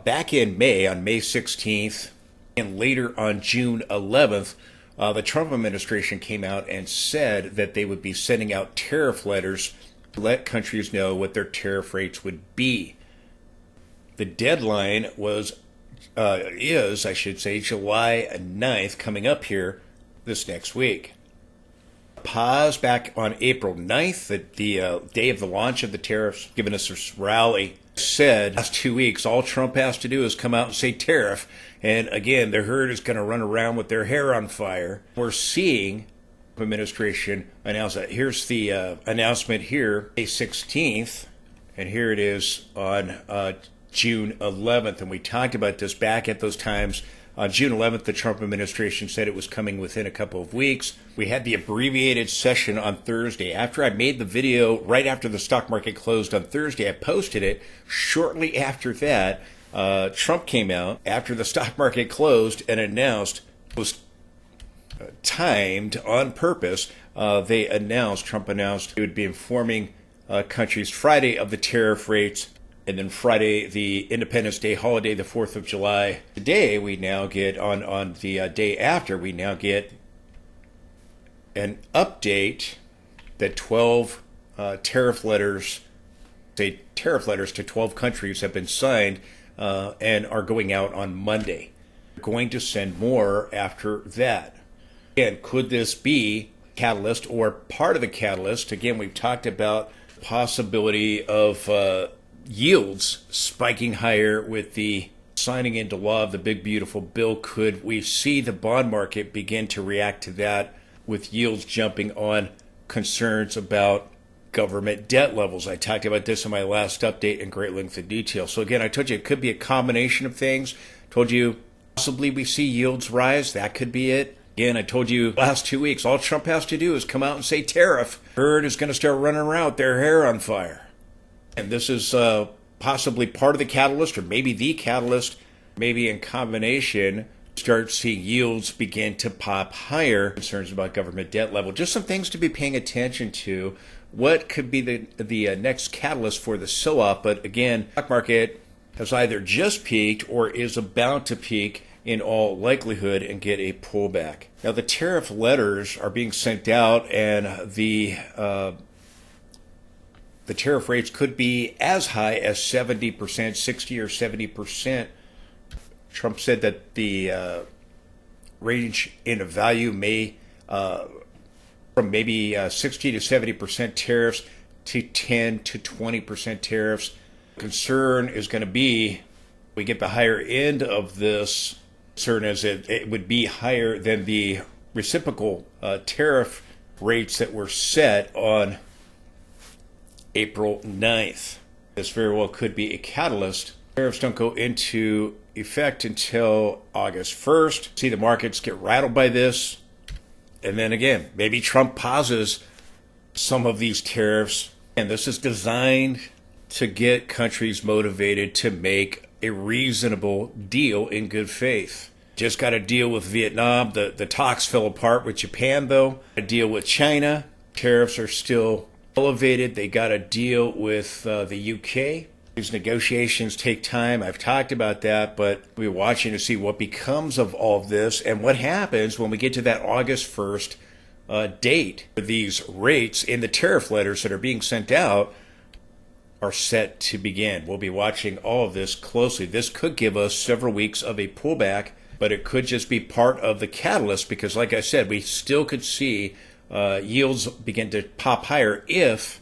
back in May, on May 16th, and later on June 11th, the Trump administration came out and said that they would be sending out tariff letters to let countries know what their tariff rates would be. The deadline is, I should say, July 9th, coming up here this next week. Pause back on April 9th, the day of the launch of the tariffs, giving us this rally, said last 2 weeks, all Trump has to do is come out and say tariff. And again, the herd is going to run around with their hair on fire. We're seeing the administration announce that. Here's the announcement here, May 16th, and here it is on June 11th. And we talked about this back at those times. On June 11th, the Trump administration said it was coming within a couple of weeks. We had the abbreviated session on Thursday. After I made the video, right after the stock market closed on Thursday, I posted it. Shortly after that, Trump came out after the stock market closed and announced, it was timed on purpose, Trump announced he would be informing countries Friday of the tariff rates, and then Friday, the Independence Day holiday, the 4th of July. Today, we now get, on the day after, we now get an update that 12 tariff letters to 12 countries have been signed and are going out on Monday. We're going to send more after that. Again, could this be catalyst or part of the catalyst? Again, we've talked about the possibility of yields spiking higher with the signing into law of the big beautiful bill. Could we see the bond market begin to react to that with yields jumping on concerns about government debt levels? I talked about this in my last update in great length of detail. So again, I told you it could be a combination of things. Told you possibly we see yields rise. That could be it. Again, I told you last 2 weeks, all Trump has to do is come out and say tariff. Herd is going to start running around with their hair on fire. And this is possibly part of the catalyst, or maybe the catalyst, maybe in combination, start seeing yields begin to pop higher. Concerns about government debt level. Just some things to be paying attention to. What could be the next catalyst for the sell-off? But again, the stock market has either just peaked or is about to peak in all likelihood and get a pullback. Now, the tariff letters are being sent out, and the tariff rates could be as high as 70%, 60 or 70%. Trump said that the range in value may from maybe 60 to 70% tariffs to 10 to 20% tariffs. Concern is going to be we get the higher end of this. Concern is it would be higher than the reciprocal tariff rates that were set on April 9th. This very well could be a catalyst. Tariffs don't go into effect until August 1st. See the markets get rattled by this. And then again, maybe Trump pauses some of these tariffs. And this is designed to get countries motivated to make a reasonable deal in good faith. Just got to deal with Vietnam. The talks fell apart with Japan, though. A deal with China. Tariffs are still elevated. They got to deal with the UK. These negotiations take time. I've talked about that, but we're watching to see what becomes of all of this and what happens when we get to that August 1st date. These rates in the tariff letters that are being sent out are set to begin. We'll be watching all of this closely. This could give us several weeks of a pullback, but it could just be part of the catalyst because, like I said, we still could see yields begin to pop higher if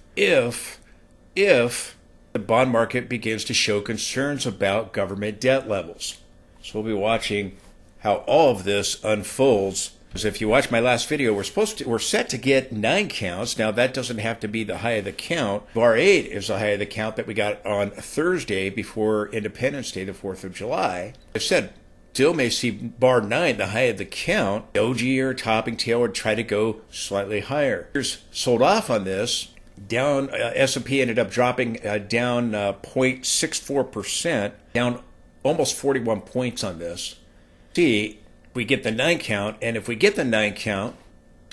the bond market begins to show concerns about government debt levels. So we'll be watching how all of this unfolds. Because if you watch my last video, we're set to get 9 counts. Now that doesn't have to be the high of the count. Bar 8 is the high of the count that we got on Thursday before Independence Day, the 4th of July. I said still may see bar 9, the high of the count. Doji or topping tail would try to go slightly higher. Here's sold off on this. Down, S&P ended up dropping down 0.64%, down almost 41 points on this. See, we get the 9 count, and if we get the 9 count,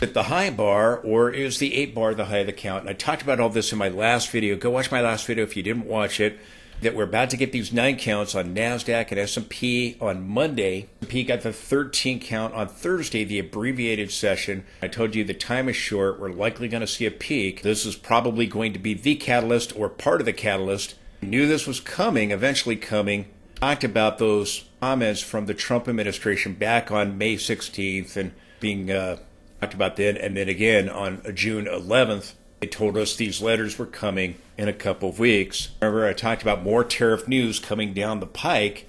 at the high bar, or is the 8 bar the high of the count? And I talked about all this in my last video. Go watch my last video if you didn't watch it. that we're about to get these 9 counts on NASDAQ and S&P on Monday. S&P got the 13 count on Thursday, the abbreviated session. I told you the time is short. We're likely going to see a peak. This is probably going to be the catalyst or part of the catalyst. We knew this was coming, eventually coming. Talked about those comments from the Trump administration back on May 16th and being talked about then. And then again on June 11th, they told us these letters were coming in a couple of weeks. Remember, I talked about more tariff news coming down the pike,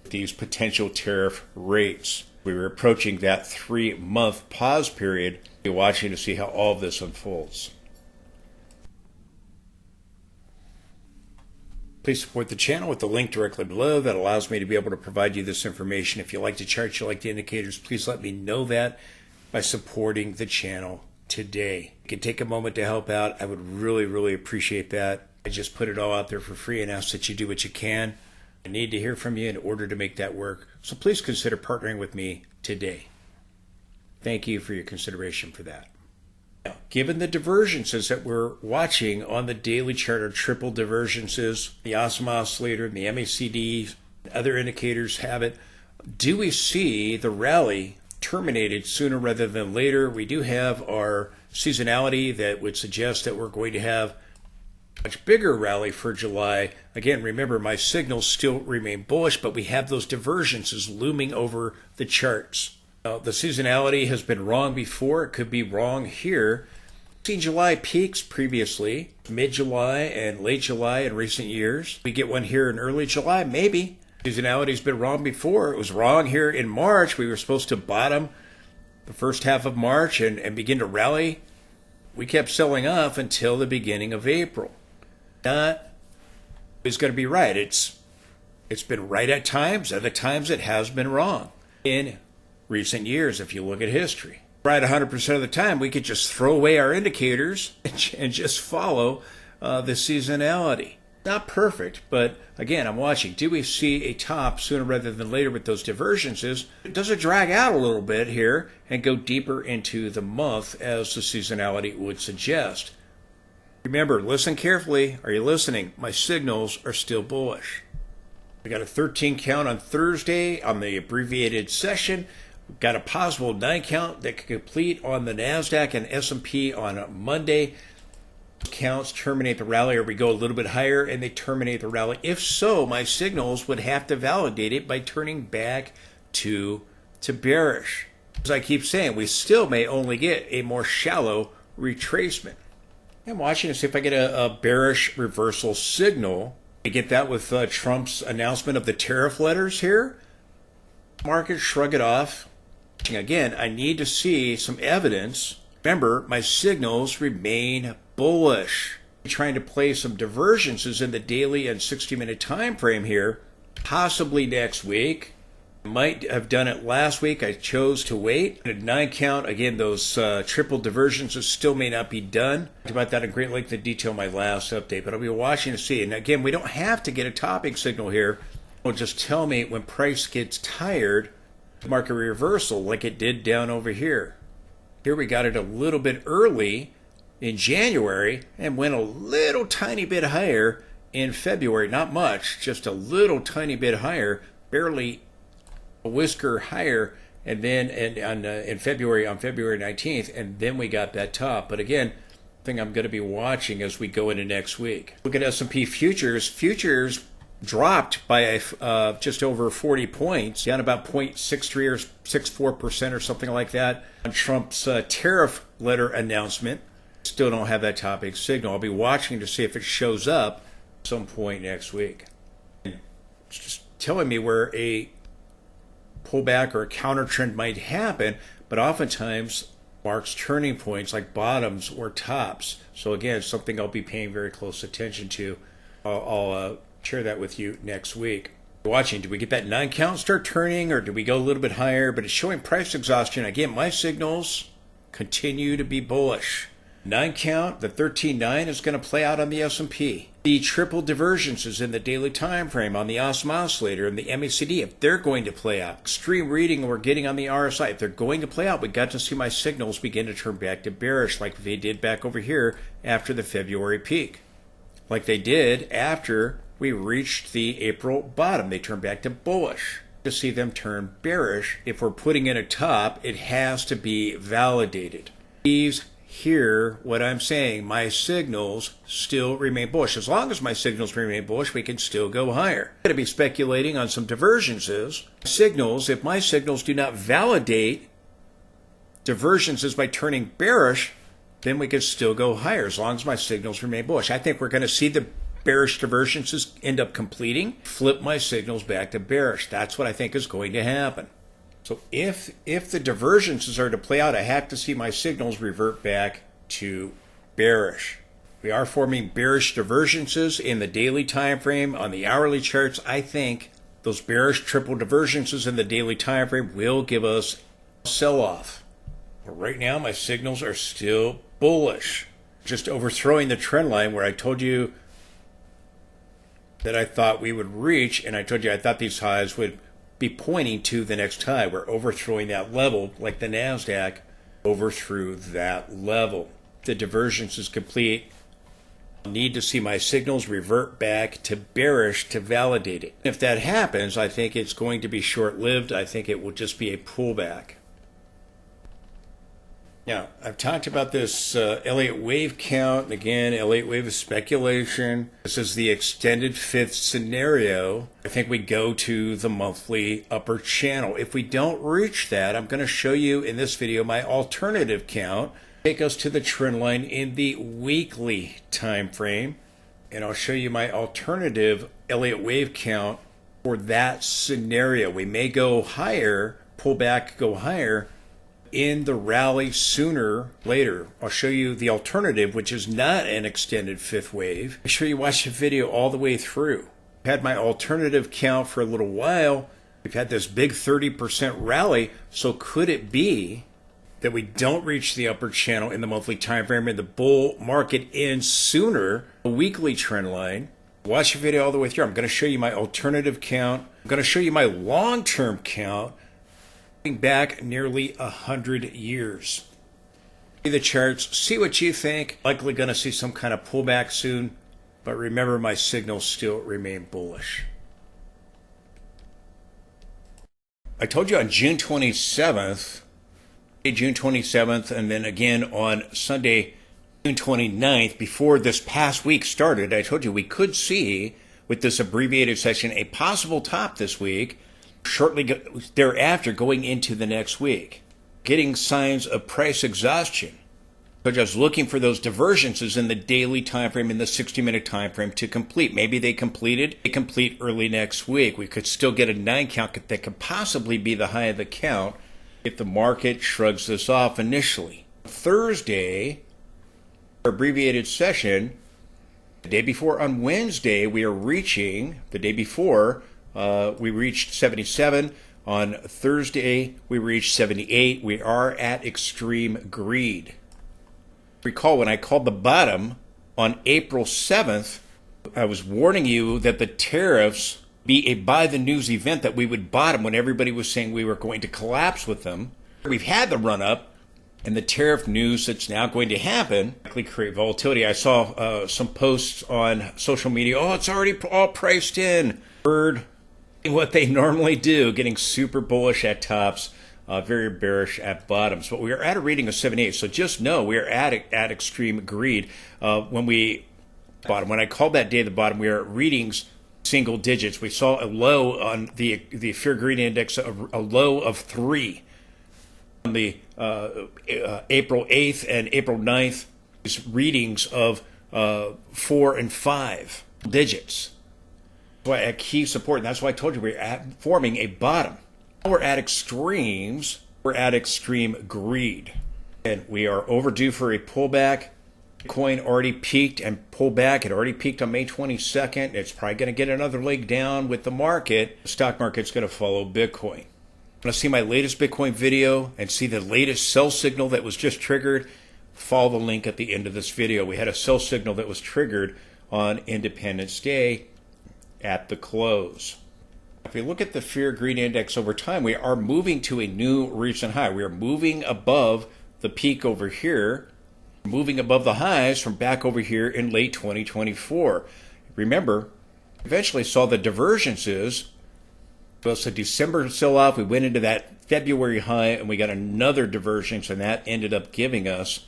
these potential tariff rates. We were approaching that 3-month pause period. Be watching to see how all of this unfolds. Please support the channel with the link directly below. That allows me to be able to provide you this information. If you like the charts, you like the indicators, please let me know that by supporting the channel today. You can take a moment to help out. I would really appreciate that. I just put it all out there for free and ask that you do what you can. I need to hear from you in order to make that work. So please consider partnering with me today. Thank you for your consideration for that. Now, given the divergences that we're watching on the daily chart are triple divergences, the Awesome Oscillator and the MACD, other indicators have it. Do we see the rally terminated sooner rather than later? We do have our seasonality that would suggest that we're going to have a much bigger rally for July. Again, remember, my signals still remain bullish, but we have those divergences looming over the charts. The seasonality has been wrong before. It could be wrong here. We've seen July peaks previously, mid-July and late July in recent years. We get one here in early July, maybe. Seasonality's been wrong before. It was wrong here in March. We were supposed to bottom the first half of March and begin to rally. We kept selling off until the beginning of April. Not always going to be right. It's been right at times. Other times it has been wrong. In recent years, if you look at history, right 100% of the time, we could just throw away our indicators and just follow the seasonality. Not perfect, but again, I'm watching. Do we see a top sooner rather than later with those divergences? Does it drag out a little bit here and go deeper into the month as the seasonality would suggest? Remember, listen carefully. Are you listening? My signals are still bullish. We got a 13 count on Thursday on the abbreviated session. We've got a possible 9 count that could complete on the NASDAQ and S&P on Monday. Counts terminate the rally, or we go a little bit higher and they terminate the rally. If so, my signals would have to validate it by turning back to bearish. As I keep saying, we still may only get a more shallow retracement. I'm watching to see if I get a bearish reversal signal. I get that with Trump's announcement of the tariff letters here. Market shrug it off. Again, I need to see some evidence. Remember, my signals remain bullish. Trying to play some divergences in the daily and 60-minute time frame here, possibly next week. I might have done it last week. I chose to wait. At 9 count, again, those triple divergences still may not be done. I talked about that in great length and detail in my last update, but I'll be watching to see. And again, we don't have to get a topping signal here. It'll just tell me when price gets tired, market reversal like it did down over here. Here we got it a little bit early in January and went a little tiny bit higher in February. Not much, just a little tiny bit higher, barely a whisker higher, and then in February, on February 19th, and then we got that top. But again, thing I'm going to be watching as we go into next week. Look at S&P futures. Futures dropped by just over 40 points, down about 0.63 or 64% or something like that on Trump's tariff letter announcement. Still don't have that topic signal. I'll be watching to see if it shows up at some point next week. It's just telling me where a pullback or a counter trend might happen, but oftentimes marks turning points like bottoms or tops. So again, something I'll be paying very close attention to. I'll share that with you next week. Watching, do we get that 9 count start turning, or do we go a little bit higher? But it's showing price exhaustion. Again, my signals continue to be bullish. 9 count, the 13.9 is going to play out on the S&P. The triple divergences in the daily time frame on the Awesome Oscillator and the MACD, if they're going to play out. Extreme reading we're getting on the RSI, if they're going to play out, we got to see my signals begin to turn back to bearish like they did back over here after the February peak. Like they did after we reached the April bottom. They turned back to bullish. To see them turn bearish, if we're putting in a top, it has to be validated. Please hear what I'm saying. My signals still remain bullish. As long as my signals remain bullish, we can still go higher. I'm going to be speculating on some divergences. Signals, if my signals do not validate divergences by turning bearish, then we can still go higher as long as my signals remain bullish. I think we're going to see the bearish divergences end up completing, flip my signals back to bearish. That's what I think is going to happen. So if the divergences are to play out, I have to see my signals revert back to bearish. We are forming bearish divergences in the daily time frame. On the hourly charts, I think those bearish triple divergences in the daily time frame will give us a sell-off. But right now, my signals are still bullish. Just overthrowing the trend line where I told you that I thought we would reach, and I told you I thought these highs would be pointing to the next high. We're overthrowing that level like the NASDAQ overthrew that level. The divergence is complete. I need to see my signals revert back to bearish to validate it. If that happens, I think it's going to be short-lived. I think it will just be a pullback. Now, I've talked about this Elliott wave count. And again, Elliott wave is speculation. This is the extended fifth scenario. I think we go to the monthly upper channel. If we don't reach that, I'm going to show you in this video my alternative count. Take us to the trend line in the weekly time frame. And I'll show you my alternative Elliott wave count for that scenario. We may go higher, pull back, go higher in the rally sooner later. I'll show you the alternative, which is not an extended fifth wave. Make sure you watch the video all the way through. I've had my alternative count for a little while. We've had this big 30% rally. So could it be that we don't reach the upper channel in the monthly time frame and the bull market ends sooner? A weekly trend line. Watch the video all the way through. I'm going to show you my alternative count. I'm going to show you my long-term count back nearly 100 years. See the charts, see what you think. Likely going to see some kind of pullback soon, but remember my signals still remain bullish. I told you on June 27th, and then again on Sunday, June 29th, before this past week started, I told you we could see with this abbreviated session a possible top this week, shortly thereafter going into the next week. Getting signs of price exhaustion. So just looking for those divergences in the daily time frame, in the 60-minute time frame to complete. Maybe they completed. They complete early next week. We could still get a 9 count that could possibly be the high of the count if the market shrugs this off initially. Thursday, abbreviated session. The day before on Wednesday, we are reaching, the day before, we reached 77. On Thursday, we reached 78. We are at extreme greed. Recall when I called the bottom on April 7th, I was warning you that the tariffs be a buy the news event, that we would bottom when everybody was saying we were going to collapse with them. We've had the run up, and the tariff news that's now going to happen likely create volatility. I saw some posts on social media. Oh, it's already all priced in. Heard what they normally do, getting super bullish at tops, very bearish at bottoms. But we are at a reading of 78, so just know we are at extreme greed. When I called that day the bottom, we are at readings single digits. We saw a low on the fear greed index, a low of 3 on the April 8th and April 9th. Readings of 4 and 5 digits. At key support, and that's why I told you we're forming a bottom. We're at extremes. We're at extreme greed, and we are overdue for a pullback. Bitcoin already peaked and pulled back. It already peaked on May 22nd. It's probably going to get another leg down with the market. The stock market's going to follow Bitcoin. Want to see my latest Bitcoin video and see the latest sell signal that was just triggered? Follow the link at the end of this video. We had a sell signal that was triggered on Independence Day at the close. If we look at the fear greed index over time, we are moving to a new recent high. We are moving above the peak over here, moving above the highs from back over here in late 2024. Remember, Eventually saw the divergences. So it's a December sell-off. We went into that February high, and we got another divergence, and that ended up giving us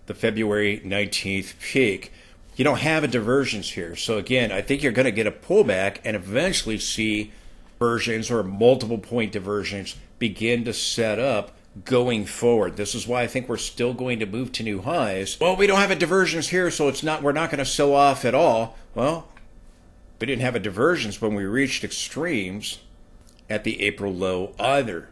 the February 19th peak. You don't have a divergence here. So again, I think you're going to get a pullback and eventually see diversions or multiple point diversions begin to set up going forward. This is why I think we're still going to move to new highs. Well, we don't have a divergence here, so we're not going to sell off at all. Well, we didn't have a divergence when we reached extremes at the April low either.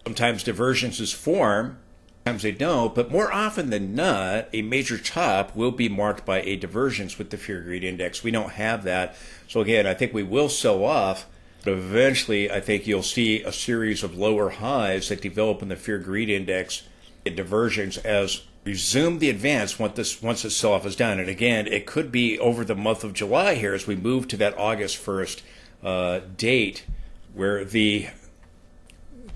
Sometimes divergences form, sometimes they don't, but more often than not, a major top will be marked by a divergence with the fear greed index. We don't have that. So again, I think we will sell off, but eventually I think you'll see a series of lower highs that develop in the fear greed index and divergence as resume the advance once the sell-off is done. And again, it could be over the month of July here as we move to that August 1st date where the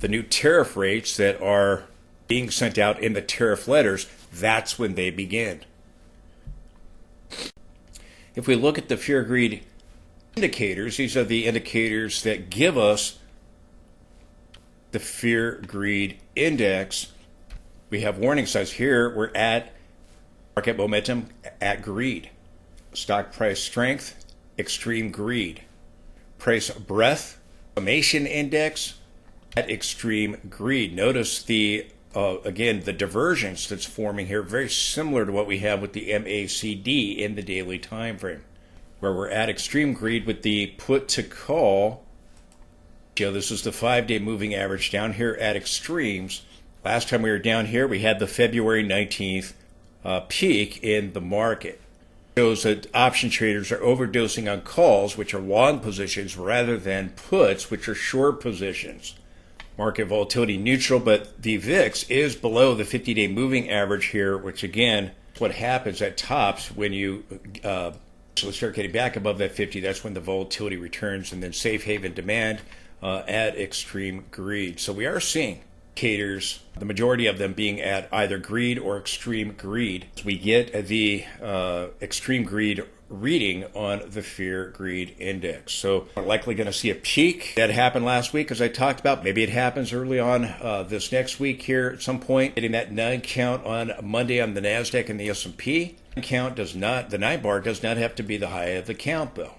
new tariff rates that are being sent out in the tariff letters, that's when they begin. If we look at the fear greed indicators, these are the indicators that give us the fear greed index. We have warning signs here. We're at market momentum at greed. Stock price strength, extreme greed. Price breadth, summation index at extreme greed. Notice the again, the divergence that's forming here, very similar to what we have with the MACD in the daily time frame, where we're at extreme greed with the put to call. This is the 5-day moving average down here at extremes. Last time we were down here, we had the February 19th peak in the market. Shows that option traders are overdosing on calls, which are long positions, rather than puts, which are short positions. Market volatility neutral, but the VIX is below the 50-day moving average here, which again, what happens at tops when you start getting back above that 50, that's when the volatility returns, and then safe haven demand at extreme greed. So we are seeing indicators, the majority of them being at either greed or extreme greed. We get the extreme greed reading on the fear greed index. So we're likely going to see a peak that happened last week, as I talked about. Maybe it happens early on this next week here at some point, getting that 9 count on Monday on the NASDAQ and the S&P. The 9 bar does not have to be the high of the count, though.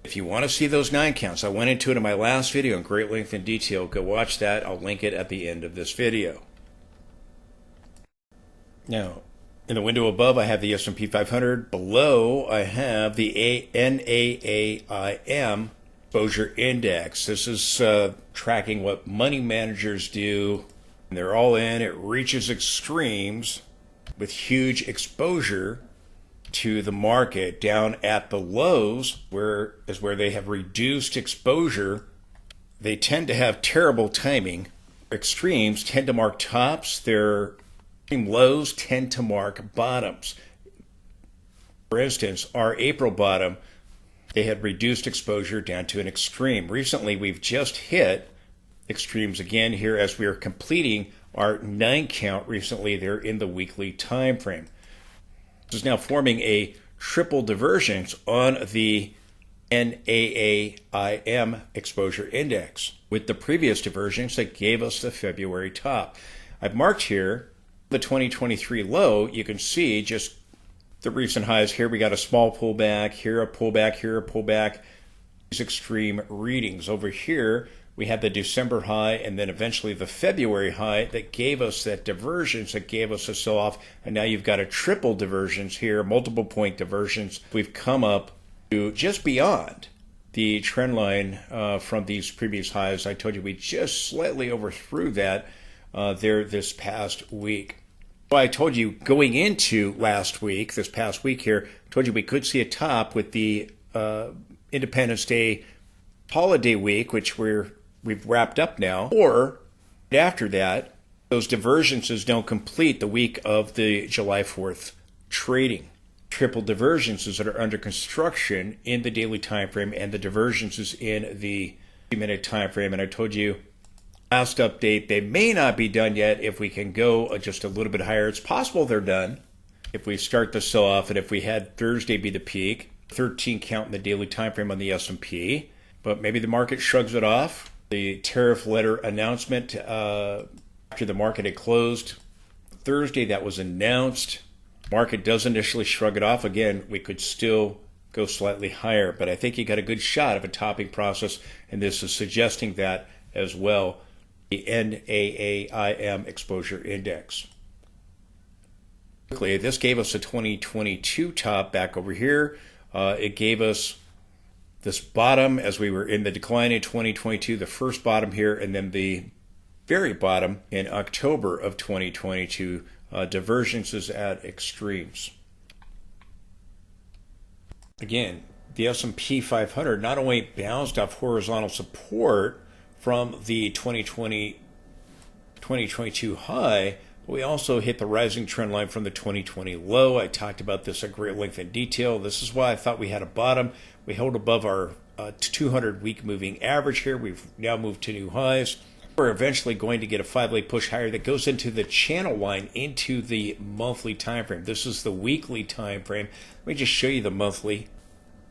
If you want to see those 9 counts, I went into it in my last video in great length and detail. Go watch that. I'll link it at the end of this video. Now, in the window above, I have the S&P 500. Below, I have the NAAIM Exposure Index. This is tracking what money managers do. And they're all in. It reaches extremes with huge exposure to the market. Down at the lows, where they have reduced exposure, they tend to have terrible timing. Extremes tend to mark tops. Their lows tend to mark bottoms. For instance, our April bottom, they had reduced exposure down to an extreme. Recently, we've just hit extremes again here as we are completing our 9 count recently there in the weekly time frame. This is now forming a triple divergence on the NAAIM exposure index with the previous divergence that gave us the February top. I've marked here the 2023 low. You can see just the recent highs here. We got a small pullback, here a pullback, here a pullback. These extreme readings. Over here, we had the December high and then eventually the February high that gave us that divergence, that gave us a sell-off. And now you've got a triple divergence here, multiple point divergence. We've come up to just beyond the trend line from these previous highs. I told you we just slightly overthrew that there this past week. Well, I told you going into last week, this past week here, I told you we could see a top with the Independence Day holiday week, which we've wrapped up now, or after that, those divergences don't complete the week of the July 4th trading. Triple divergences that are under construction in the daily time frame and the divergences in the 3-minute time frame. And I told you last update, they may not be done yet. If we can go just a little bit higher, it's possible they're done if we start the sell-off and if we had Thursday be the peak. 13 count in the daily time frame on the S&P, but maybe the market shrugs it off. The tariff letter announcement after the market had closed Thursday, that was announced. Market does initially shrug it off. Again, we could still go slightly higher, but I think you got a good shot of a topping process, and this is suggesting that as well. The NAAIM Exposure Index. This gave us a 2022 top back over here. It gave us this bottom as we were in the decline in 2022, the first bottom here, and then the very bottom in October of 2022. Divergences at extremes. Again, the S&P 500 not only bounced off horizontal support from the 2022 high, but we also hit the rising trend line from the 2020 low. I talked about this at great length and detail. This is why I thought we had a bottom. We held above our 200-week moving average here. We've now moved to new highs. We're eventually going to get a 5-leg push higher that goes into the channel line into the monthly time frame. This is the weekly time frame. Let me just show you the monthly.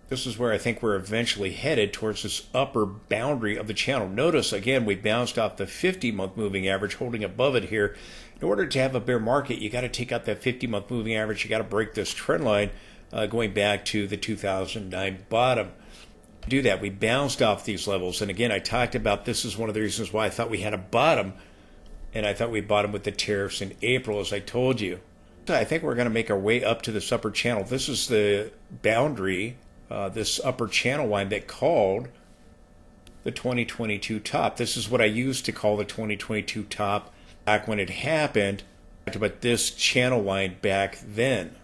This is where I think we're eventually headed, towards this upper boundary of the channel. Notice, again, we bounced off the 50-month moving average, holding above it here. In order to have a bear market, you got to take out that 50-month moving average. You got to break this trend line going back to the 2009 bottom. To do that, we bounced off these levels. And again, I talked about this is one of the reasons why I thought we had a bottom. And I thought we bottomed with the tariffs in April, as I told you. So I think we're going to make our way up to this upper channel. This is the boundary. This upper channel line that called the 2022 top. This is what I used to call the 2022 top back when it happened. But this channel line back then,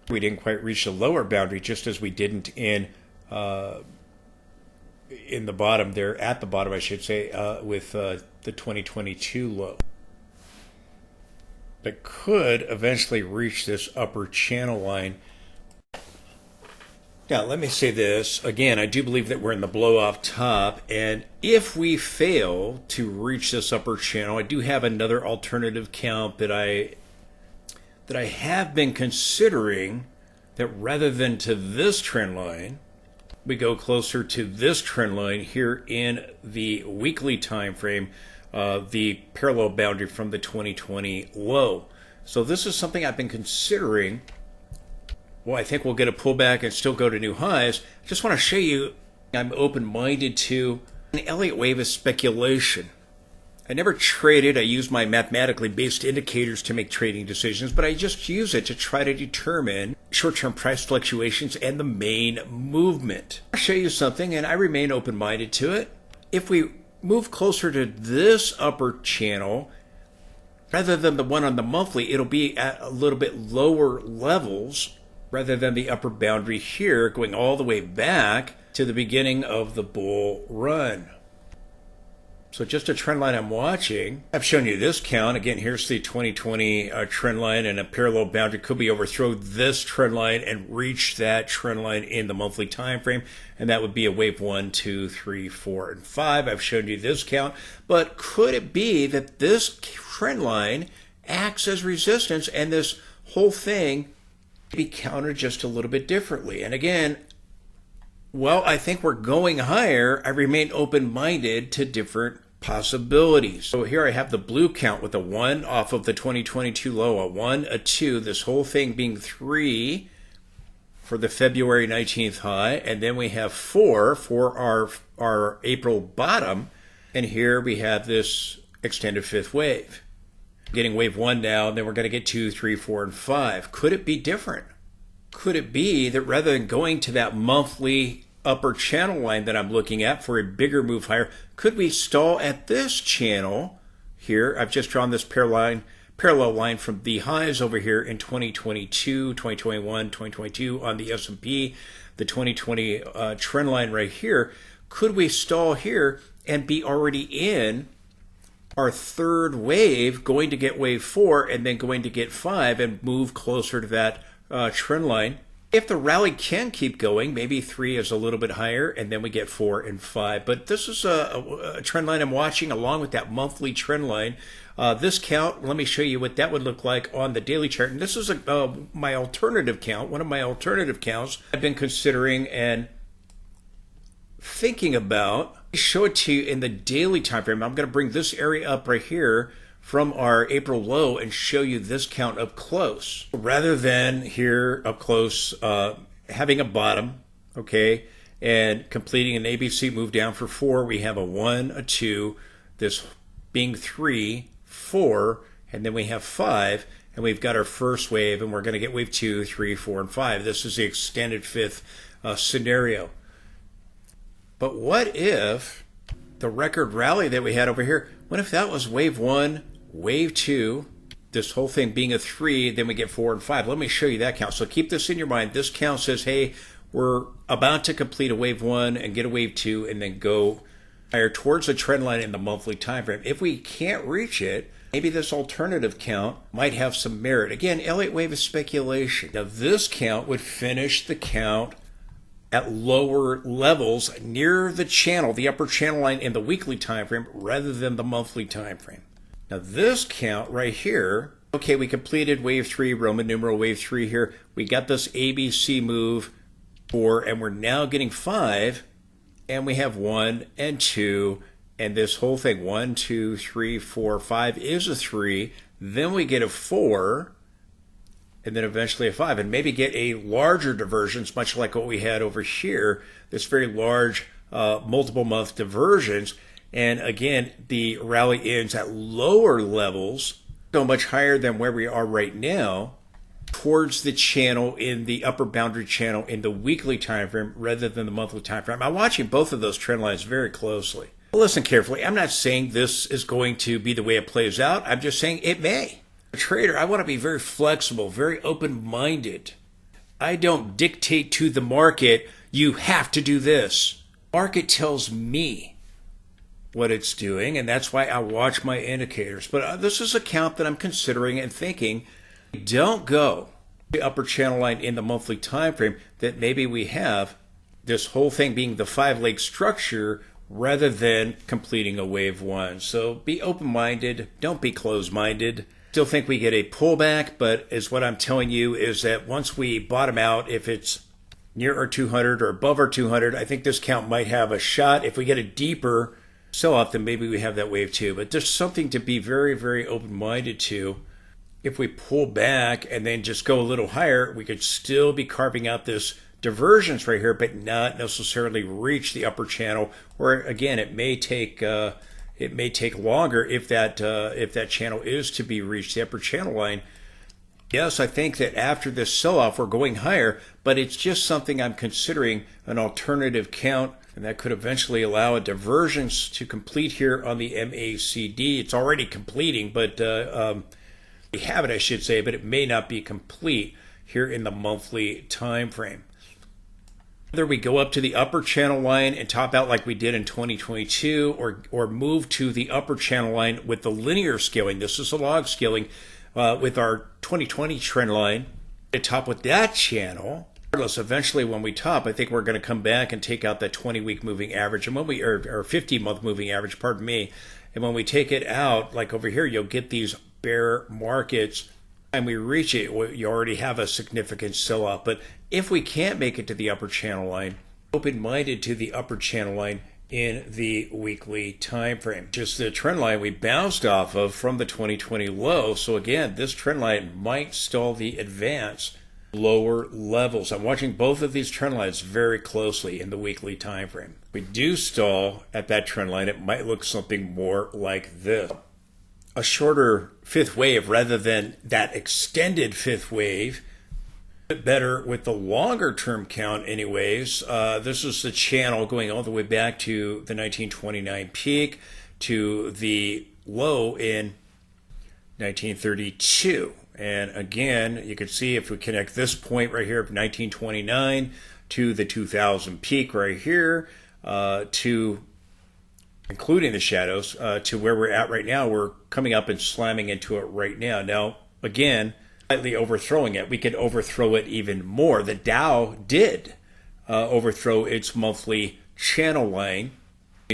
we didn't quite reach the lower boundary, just as we didn't in the bottom there, at the bottom I should say, with the 2022 low. But could eventually reach this upper channel line. Now, let me say this. Again, I do believe that we're in the blow-off top, and if we fail to reach this upper channel, I do have another alternative count that I have been considering, that rather than to this trend line, we go closer to this trend line here in the weekly time frame, the parallel boundary from the 2020 low. So this is something I've been considering. Well, I think we'll get a pullback and still go to new highs. I just want to show you I'm open-minded to an Elliott wave of speculation. I never traded. I use my mathematically based indicators to make trading decisions, but I just use it to try to determine short-term price fluctuations and the main movement. I'll show you something, and I remain open-minded to it. If we move closer to this upper channel, rather than the one on the monthly, it'll be at a little bit lower levels, rather than the upper boundary here going all the way back to the beginning of the bull run. So just a trend line I'm watching. I've shown you this count. Again, here's the 2020 trend line, and a parallel boundary. Could we overthrow this trend line and reach that trend line in the monthly time frame? And that would be a wave 1, 2, 3, 4, and 5. I've shown you this count. But could it be that this trend line acts as resistance and this whole thing be counted just a little bit differently? And again, well, I think we're going higher. I remain open-minded to different possibilities. So here I have the blue count with a 1 off of the 2022 low, a 1, a 2, this whole thing being 3 for the February 19th high, and then we have 4 for our April bottom, and here we have this extended fifth wave. Getting wave 1 now, and then we're going to get 2, 3, 4, and 5. Could it be different? Could it be that rather than going to that monthly upper channel line that I'm looking at for a bigger move higher, could we stall at this channel here? I've just drawn this parallel line from the highs over here in 2022, 2021, 2022 on the S&P, the 2020 trend line right here. Could we stall here and be already in our third wave, going to get wave 4 and then going to get 5 and move closer to that trend line If the rally can keep going, maybe 3 is a little bit higher, and then we get 4 and 5. But this is a trend line I'm watching along with that monthly trend line. This count, let me show you what that would look like on the daily chart. And this is my alternative count, one of my alternative counts I've been considering and thinking about. Show it to you in the daily time frame. I'm going to bring this area up right here from our April low and show you this count up close rather than here up close having a bottom, okay, and completing an ABC move down for 4. We have a 1, a 2, this being 3, 4, and then we have 5, and we've got our first wave, and we're going to get wave 2, 3, 4, and 5. This is the extended 5th scenario. But what if the record rally that we had over here, what if that was wave 1, wave 2, this whole thing being a 3, then we get 4 and 5. Let me show you that count. So keep this in your mind. This count says, hey, we're about to complete a wave 1 and get a wave 2 and then go higher towards the trend line in the monthly time frame. If we can't reach it, maybe this alternative count might have some merit. Again, Elliott wave is speculation. Now this count would finish the count at lower levels near the channel, the upper channel line in the weekly time frame rather than the monthly time frame. Now this count right here, okay, we completed wave 3, Roman numeral wave 3 here. We got this ABC move 4, and we're now getting 5, and we have 1 and 2, and this whole thing, 1, 2, 3, 4, 5 is a 3. Then we get a 4, and then eventually a 5, and maybe get a larger divergence, much like what we had over here, this very large multiple month divergence. And again, the rally ends at lower levels, so much higher than where we are right now, towards the channel in the upper boundary channel in the weekly time frame rather than the monthly time frame. I'm watching both of those trend lines very closely. Listen carefully. I'm not saying this is going to be the way it plays out. I'm just saying it may. As a trader, I want to be very flexible, very open-minded. I don't dictate to the market, you have to do this. Market tells me what it's doing, and that's why I watch my indicators. But this is a count that I'm considering and thinking, don't go the upper channel line in the monthly time frame, that maybe we have this whole thing being the 5-leg structure rather than completing a wave 1. So be open-minded, don't be closed-minded. Still think we get a pullback, but as what I'm telling you is that once we bottom out, if it's near our 200 or above our 200, I think this count might have a shot. If we get a deeper sell-off, then maybe we have that wave 2. But there's something to be very, very open-minded to. If we pull back and then just go a little higher, we could still be carving out this divergence right here, but not necessarily reach the upper channel. Or again, it may take longer if that channel is to be reached, the upper channel line. Yes, I think that after this sell-off, we're going higher, but it's just something I'm considering an alternative count, and that could eventually allow a divergence to complete here on the MACD. It's already completing, but we have it, I should say, but it may not be complete here in the monthly time frame. Whether we go up to the upper channel line and top out like we did in 2022, or move to the upper channel line with the linear scaling. This is a log scaling with our 2020 trend line. To top with that channel, regardless, eventually when we top, I think we're going to come back and take out that 20-week moving average, and when we or 50-month moving average, pardon me. And when we take it out, like over here, you'll get these bear markets, and we reach it, you already have a significant sell-off. But if we can't make it to the upper channel line, open-minded to the upper channel line in the weekly time frame. Just the trend line we bounced off of from the 2020 low. So again, this trend line might stall the advance lower levels. I'm watching both of these trend lines very closely in the weekly time frame. If we do stall at that trend line, it might look something more like this. A shorter fifth wave rather than that extended fifth wave. A bit better with the longer term count anyways. This is the channel going all the way back to the 1929 peak to the low in 1932. And again, you can see if we connect this point right here of 1929 to the 2000 peak right here, to including the shadows, to where we're at right now, we're coming up and slamming into it right now. Now, again, slightly overthrowing it. We could overthrow it even more. The Dow did overthrow its monthly channel line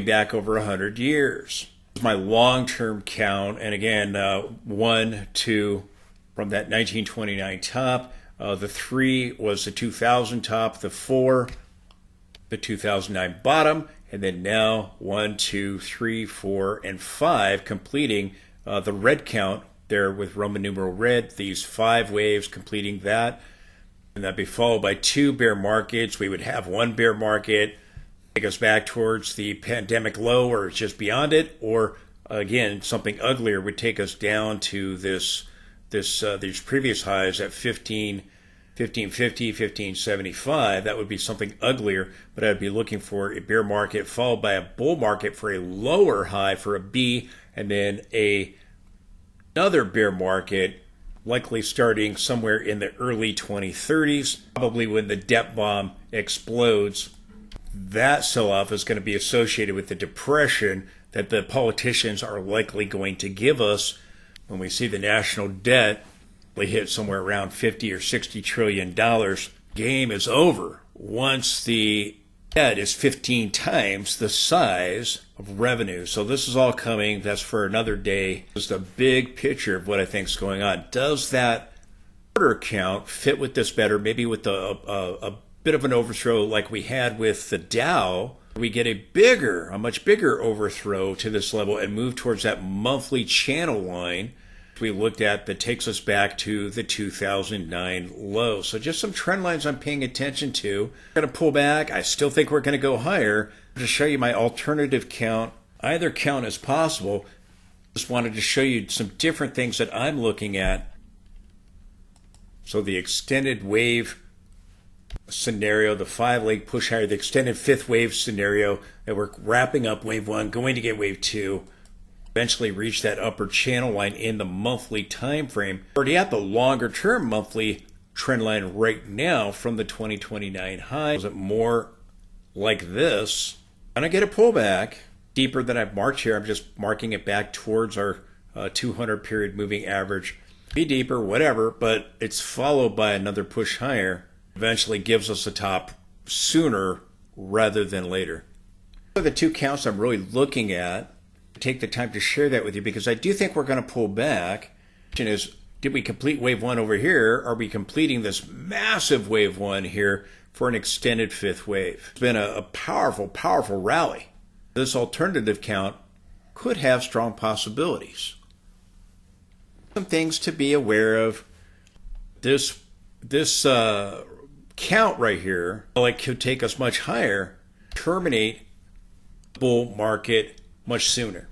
back over 100 years. My long-term count, and again, 1, 2, from that 1929 top. The 3 was the 2000 top, the 4, the 2009 bottom, and then now 1, 2, 3, 4, and 5, completing the red count there with Roman numeral red, these 5 waves completing that. And that'd be followed by 2 bear markets. We would have 1 bear market, take us back towards the pandemic low or just beyond it, or again, something uglier would take us down to these previous highs at 1550, 1575. That would be something uglier, but I'd be looking for a bear market followed by a bull market for a lower high for a B, and then another bear market likely starting somewhere in the early 2030s, probably when the debt bomb explodes. That sell-off is going to be associated with the depression that the politicians are likely going to give us when we see the national debt hit somewhere around 50 or 60 trillion dollars. Game is over once the debt is 15 times the size of revenue. So this is all coming. That's for another day. Just a big picture of what I think is going on. Does that order count fit with this better? Maybe with a bit of an overthrow like we had with the Dow. We get a much bigger overthrow to this level and move towards that monthly channel line we looked at that takes us back to the 2009 low. So just some trend lines I'm paying attention to. I'm going to pull back. I still think we're going to go higher. To show you my alternative count, either count is possible. Just wanted to show you some different things that I'm looking at. So the extended wave scenario, the 5-leg push higher, the extended 5th wave scenario that we're wrapping up wave 1, going to get wave 2. Eventually reach that upper channel line in the monthly time frame. Already at the longer term monthly trend line right now from the 2029 high. Is it more like this? I'm going to get a pullback deeper than I've marked here. I'm just marking it back towards our 200 period moving average. Be deeper, whatever, but it's followed by another push higher. Eventually gives us a top sooner rather than later. The 2 counts I'm really looking at, take the time to share that with you because I do think we're going to pull back. The question is, did we complete wave 1 over here? Are we completing this massive wave 1 here for an extended 5th wave? It's been a powerful, powerful rally. This alternative count could have strong possibilities. Some things to be aware of. This count right here, well, it could take us much higher, terminate the bull market much sooner.